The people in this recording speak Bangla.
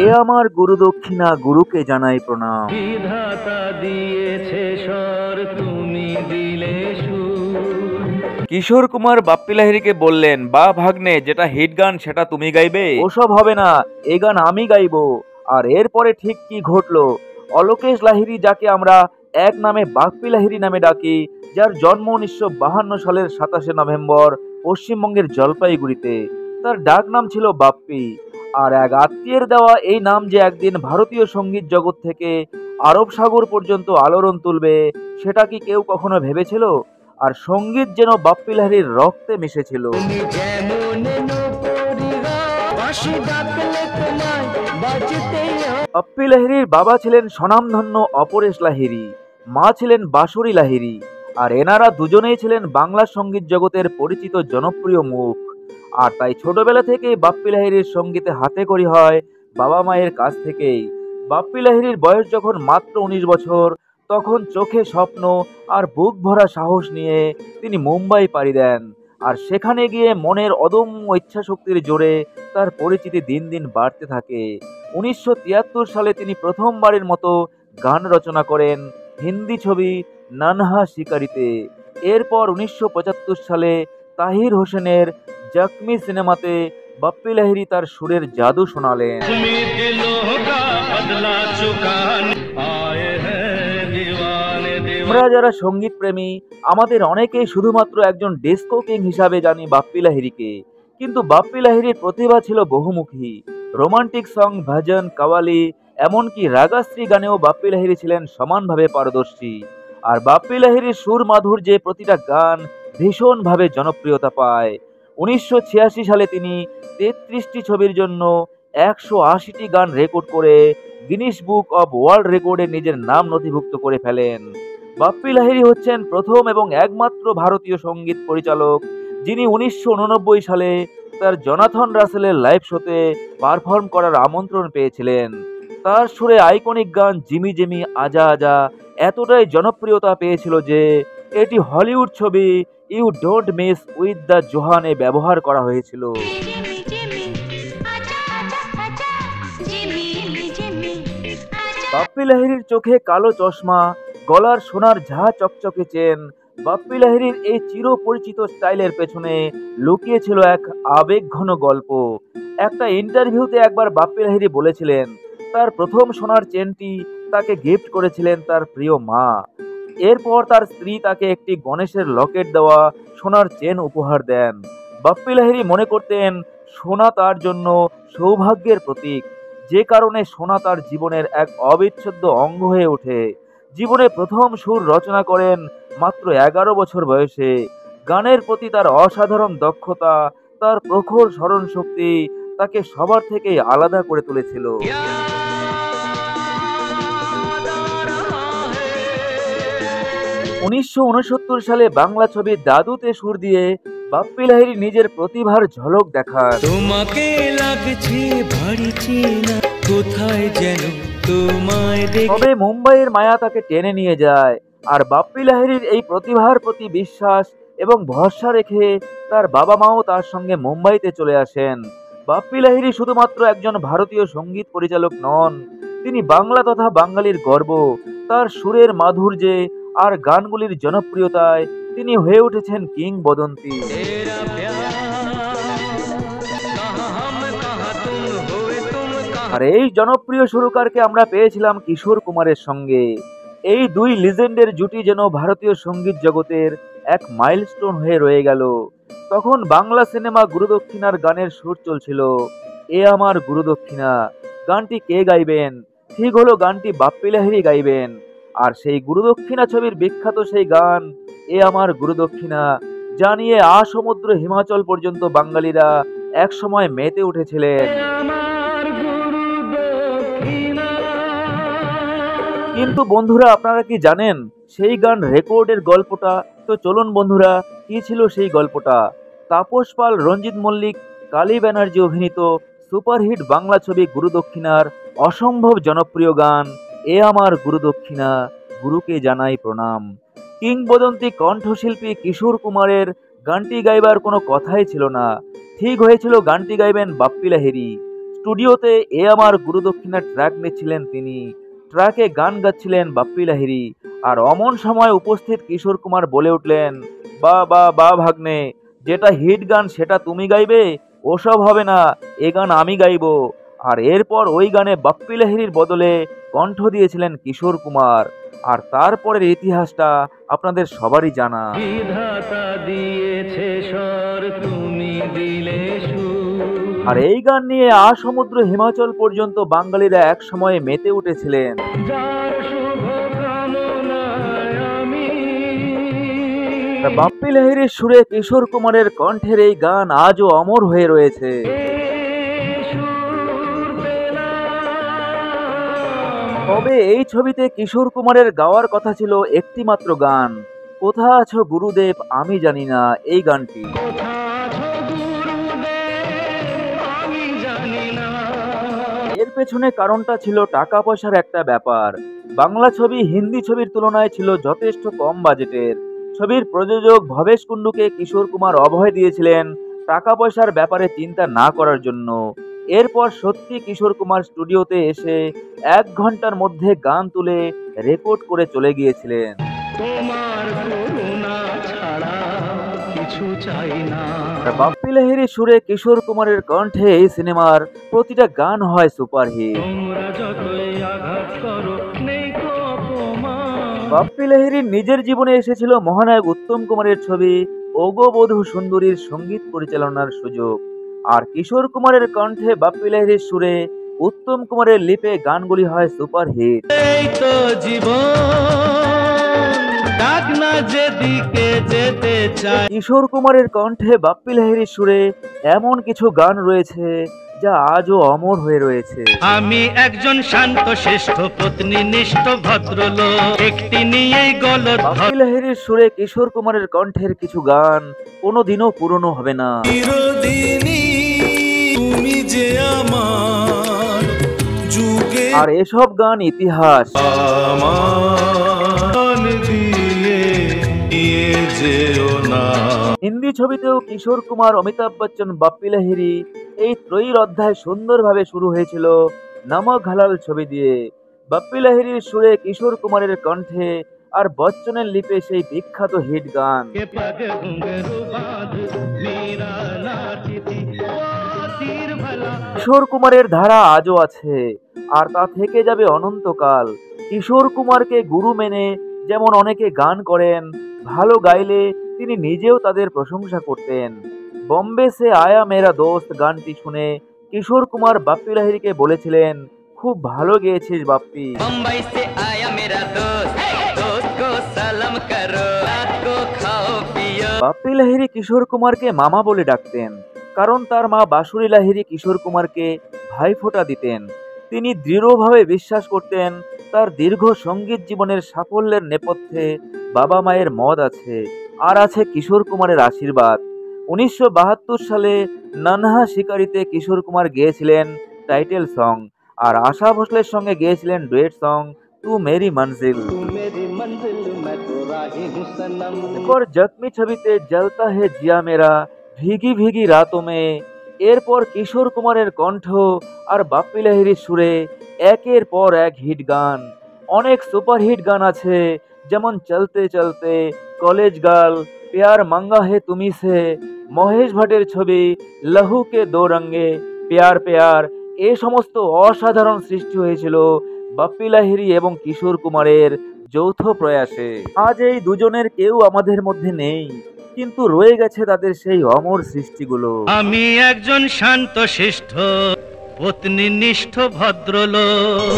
এ আমার গুরু দক্ষিণা, গুরুকে জানাই প্রণাম। বিধাতা দিয়েছে স্বর, তুমি দিলে সুর। কিশোর কুমার বাপ্পি লাহিড়ীকে বললেন, বা ভাগ্নে, যেটা হিট গান সেটা তুমি গাইবে? ওসব হবে না, এই গান আমি গাইবো। আর এরপরে ঠিক কি ঘটলো? অলোকেশ লাহিড়ী, যাকে আমরা এক নামে বাপ্পি লাহিড়ী নামে ডাকি, যার জন্ম 1952 সালের 27 নভেম্বর পশ্চিমবঙ্গের জলপাইগুড়িতে, তার ডাক নাম ছিল বাপ্পি। আর এক আত্মীয়ের দেওয়া এই নাম যে একদিন ভারতীয় সঙ্গীত জগৎ থেকে আরব সাগর পর্যন্ত আলোড়ন তুলবে, সেটা কি কেউ কখনো ভেবেছিল? আর সঙ্গীত যেন বাপ্পি লাহিড়ীর রক্তে মিশেছিল। তুমি যেমন নূপুরিয়া, বাঁশি ডাকলে তোমায় বাজতেই হবে। বাপ্পি লাহিড়ীর বাবা ছিলেন স্বনামধন্য অপরেশ লাহিড়ী, মা ছিলেন বাঁশুরী লাহিড়ী। আর এনারা দুজনেই ছিলেন বাংলা সঙ্গীত জগতের পরিচিত জনপ্রিয় মুখ। আর তাই ছোটবেলা থেকেই বাপ্পি লাহিড়ীর সঙ্গীতে হাতেখড়ি হয় বাবা মায়ের কাছ থেকেই। বাপ্পি লাহিড়ীর বয়স যখন মাত্র 19 বছর, তখন চোখে স্বপ্ন আর বুক ভরা সাহস নিয়ে তিনি মুম্বাই পাড়ি দেন। আর সেখানে গিয়ে মনের অদম্য ইচ্ছাশক্তির জোরে তার পরিচিতি দিন দিন বাড়তে থাকে। 1973 সালে তিনি প্রথমবারের মতো গান রচনা করেন হিন্দি ছবি নানহা শিকারিতে। এরপর 1975 সালে তাহির হোসেনের জখমি সিনেমাতে বাপ্পি লাহিড়ী তার সুরের জাদু শোনালেন। তুমি দিলোं का बदला चुकाने आए हैं दीवाने दीवाने। আমরা যারা সঙ্গীত প্রেমী, আমাদের অনেকেই শুধুমাত্র একজন ডিস্কো কিং হিসাবে জানি বাপ্পি লাহিড়ীকে। কিন্তু বাপ্পি লাহিড়ীর প্রতিভা ছিল বহুমুখী। রোমান্টিক সং, ভজন, কাওয়ালি, এমনকি রাগাশ্রী গানেও বাপ্পি লাহিড়ী ছিলেন সমানভাবে পারদর্শী। আর বাপ্পি লাহিড়ীর সুর মাধুর্যে প্রতিটা গান ভীষণভাবে জনপ্রিয়তা পায়। 1986 সালে তিনি 33টি ছবির জন্য 180টি গান রেকর্ড করে গিনিস বুক অব ওয়ার্ল্ড রেকর্ডে নিজের নাম নথিভুক্ত করে ফেলেন। বাপ্পি লাহিড়ী হচ্ছেন প্রথম এবং একমাত্র ভারতীয় সঙ্গীত পরিচালক যিনি 1989 সালে তার জনাথন রাসেলের লাইভ শোতে পারফর্ম করার আমন্ত্রণ পেয়েছিলেন। তার সুরে আইকনিক গান জিমি জিমি, আজা আজা এতটাই জনপ্রিয়তা পেয়েছিল যে এটি হলিউড ছবি you don't miss with the জোহানে ব্যবহার করা হয়েছিল। বাপ্পি লাহিড়ীর চোখে কালো চশমা, গলার সোনার ঝা চকচকে চেন। বাপ্পি লাহিড়ীর এই চিরপরিচিত স্টাইলের পেছনে লুকিয়েছিল এক আবেগঘন গল্প। একটা ইন্টারভিউতে একবার বাপ্পি লাহিড়ী বলেছিলেন, তার প্রথম সোনার চেনটি তাকে গিফট করেছিলেন তার প্রিয় মা। এরপর তার স্ত্রী তাকে একটি গণেশের লকেট দেওয়া সোনার চেন উপহার দেন। বাপ্পি লাহিড়ী মনে করতেন সোনা তার জন্য সৌভাগ্যের প্রতীক, যে কারণে সোনা তার জীবনের এক অবিচ্ছেদ্য অঙ্গ হয়ে ওঠে। জীবনে প্রথম সুর রচনা করেন মাত্র 11 বছর বয়সে। গানের প্রতি তার অসাধারণ দক্ষতা, তার প্রখর স্মরণ শক্তি তাকে সবার থেকেই আলাদা করে তুলেছিল। 1969 সালে বাংলা ছবি দাদুতে সুর দিয়ে বাপ্পি লাহিড়ী নিজের প্রতিভার ঝলক দেখান। তোমাকে লাগছে ভারী চেনা, কোথায় যেন তোমায় দেখে। তবে মুম্বাইয়ের মায়া তাকে টেনে নিয়ে যায়। আর বাপ্পি লাহিড়ীর এই প্রতিভার প্রতি বিশ্বাস এবং ভরসা রেখে তার বাবা মাও তার সঙ্গে মুম্বাইতে চলে আসেন। বাপ্পি লাহিড়ী শুধুমাত্র একজন ভারতীয় সঙ্গীত পরিচালক নন, তিনি বাংলা তথা বাঙালির গর্ব। তার সুরের মাধুর্যে আর গানগুলির জনপ্রিয়তায় তিনি হয়ে উঠেছেন কিংবদন্তি। तेरा प्यार कहाँ हम कहाँ तुम हुए तुम कहाँ। আর এই জনপ্রিয় সুরকারকে আমরা পেয়েছিলাম কিশোর কুমারের সঙ্গে। এই দুই লিজেন্ডের জুটি যেন ভারতীয় সঙ্গীত জগতের এক মাইলস্টোন হয়ে রয়ে গেল। তখন বাংলা সিনেমা গুরুদক্ষিণার গানের সুর চলছিল, এ আমার গুরুদক্ষিণা। গানটি কে গাইবেন? ঠিক হলো, গানটি বাপ্পি লাহিড়ী গাইবেন। আর সেই গুরুদক্ষিণা ছবির বিখ্যাত সেই গান এ আমার গুরুদক্ষিণা জানিয়ে সমুদ্র হিমাচল পর্যন্ত বাঙালিরা একসময় মেতে উঠেছিলেন। আমার গুরু দক্ষিণা। কিন্তু বন্ধুরা, আপনারা কি জানেন সেই গান রেকর্ডের গল্পটা? তো চলুন বন্ধুরা, কি ছিল সেই গল্পটা। তাপস পাল, রঞ্জিত মল্লিক, কালী ব্যানার্জি অভিনীত সুপারহিট বাংলা ছবি গুরুদক্ষিণার অসম্ভব জনপ্রিয় গান এ আমার গুরুদক্ষিণা, গুরুকে জানাই প্রণাম। কিংবদন্তি কণ্ঠশিল্পী কিশোর কুমারের গানটি গাইবার কোনো কথাই ছিল না। ঠিক হয়েছিল গানটি গাইবেন বাপ্পি লাহিড়ী। স্টুডিওতে এ আমার গুরুদক্ষিণা ট্র্যাক নিচ্ছিলেন তিনি। ট্র্যাকে গান গাচ্ছিলেন বাপ্পি লাহিড়ী। আর অমন সময় উপস্থিত কিশোর কুমার বলে উঠলেন, বা বা বা ভাগ্নে, যেটা হিট গান সেটা তুমি গাইবে? ওসব হবে না, এ গান আমি গাইবো। আর এরপর ওই গানে বাপ্পি লাহিড়ীর বদলে কণ্ঠ দিয়েছিলেন কিশোর কুমার। আর তারপরের ইতিহাসটা আপনাদের সবারই জানা। বিধাতা দিয়েছে স্বর, তুমি দিলে সুর। আর এই গান নিয়ে সমুদ্র হিমাচল পর্যন্ত বাঙালিরা এক সময়ে মেতে উঠেছিলেন। যার শুভ কামনায় আমি বাপ্পি লাহিড়ীর সুরে কিশোর কুমারের কণ্ঠের এই গান আজও অমর হয়ে রয়েছে। তবে এই ছবিতে কিশোর কুমারের গাওয়ার কথা ছিল একটি মাত্র গান, কোথা আছো গুরুদেব আমি জানি না, এই গানটি। এর পেছনে কারণটা ছিল টাকা পয়সার একটা ব্যাপার। বাংলা ছবি হিন্দি ছবির তুলনায় ছিল যথেষ্ট কম বাজেটের। ছবির প্রযোজক ভবেশ কুন্ডুকে কিশোর কুমার অভয় দিয়েছিলেন টাকা পয়সার ব্যাপারে চিন্তা না করার জন্য। এরপর সত্যি কিশোর কুমার স্টুডিওতে এসে 1 ঘন্টার মধ্যে গান তুলে রেকর্ড করে চলে গিয়েছিলেন। তোমার করুণা ছাড়া কিছু চাই না। বাপ্পি লাহিড়ীর সুরে কিশোর কুমারের কণ্ঠে এই সিনেমার প্রতিটা গান হয় সুপারহিট। তোমরা যতই আঘাত করো নেই কো অপমান। বাপ্পি লাহিড়ীর নিজের জীবনে এসেছিল মহানায়ক উত্তম কুমারের ছবি ওগো বধূ সুন্দরীর সঙ্গীত পরিচালনার সুযোগ। আর কিশোর কুমারের কণ্ঠে বাপ্পি লাহিড়ীর সুরে উত্তম কুমারের লিপে গানগুলি হয় সুপারহিট। এই তো জীবন, ডাক না যেদিকে যেতে চাই। কিশোর কুমারের কণ্ঠে বাপ্পি লাহিড়ীর সুরে এমন কিছু গান রয়েছে যা আজও অমর হয়ে রয়েছে। আমি একজন শান্ত শিষ্ট পত্নীনিষ্ঠ ভদ্রলোক, একটি নিয়েই গলদ। বাপ্পি লাহিড়ীর সুরে কিশোর কুমারের কণ্ঠের কিছু গান কোনোদিনও পুরনো হবে না। তুমি যে আমার যুগে আর এসব গান ইতিহাস। হিন্দি ছবিতেও কিশোর কুমার, অমিতাভ বচ্চন, বাপ্পি লাহিড়ী এই ত্রয়ীর অধ্যায় সুন্দরভাবে শুরু হয়েছিল নমক হালাল ছবি দিয়ে। বাপ্পি লাহিড়ীর সুরে কিশোর কুমারের কণ্ঠে আর বচ্চনের লিপে সেই বিখ্যাত হিট গান। কিশোর কুমারের ধারা আজও আছে আর তা থেকে যাবে অনন্তকাল। কিশোর কুমারকে গুরু মেনে যেমন অনেকে গান করেন, ভালো গাইলে তিনি নিজেও তাদের প্রশংসা করতেন। বম্বে সে আয়া মেরা দোস্ত গানটি শুনে কিশোর কুমার বাপ্পি লাহিড়ীকে বলেছিলেন, খুব ভালো গেয়েছিস বাপ্পি। मुंबई से आया मेरा दोस्त, दोस्त को सलाम करो, रात को खाओ पियो। বাপ্পি লাহিড়ী কিশোর কুমারকে মামা বলে ডাকতেন, কারণ তার মা বাঁশুরি লাহিড়ী কিশোর কুমারকে ভাইফোঁটা দিতেন। তিনি দৃঢ়ভাবে বিশ্বাস করতেন তার দীর্ঘ সঙ্গীত জীবনের সাফল্যের নেপথ্যে বাবা মায়ের মত আছে, আর আছে কিশোর কুমারের আশীর্বাদ। 1972 সালে ননহা শিকারিতে কিশোর কুমার গেয়েছিলেন টাইটেল সং, আর আশা ভোসলের সঙ্গে গেয়েছিলেন ডুয়েট সং তু মেরি মঞ্জিল। এরপর জখমি ছবিতে জলতা হে জিয়া মেরা, ভিগি ভিগি রাতোঁ মে। এরপর কিশোর কুমারের কণ্ঠ আর বাপ্পি লাহিড়ীর সুরে একের পর এক হিট গান। অনেক সুপারহিট গান আছে, যেমন চলতে চলতে, কলেজ গার্ল, প্যার মাঙ্গা হে তুমি সে, মহেশ ভাটের ছবি লহু কে দো রঙ্গে, প্যার প্যার। এ সমস্ত অসাধারণ সৃষ্টি হয়েছিল বাপ্পি লাহিড়ী এবং কিশোর কুমারের যৌথ প্রয়াসে। আজ এই দুজনের কেউ আমাদের মধ্যে নেই, কিন্তু রয়ে গেছে তাদের সেই অমর সৃষ্টিগুলো। আমি একজন শান্ত শিষ্ট পত্নীনিষ্ঠ ভদ্রলোক।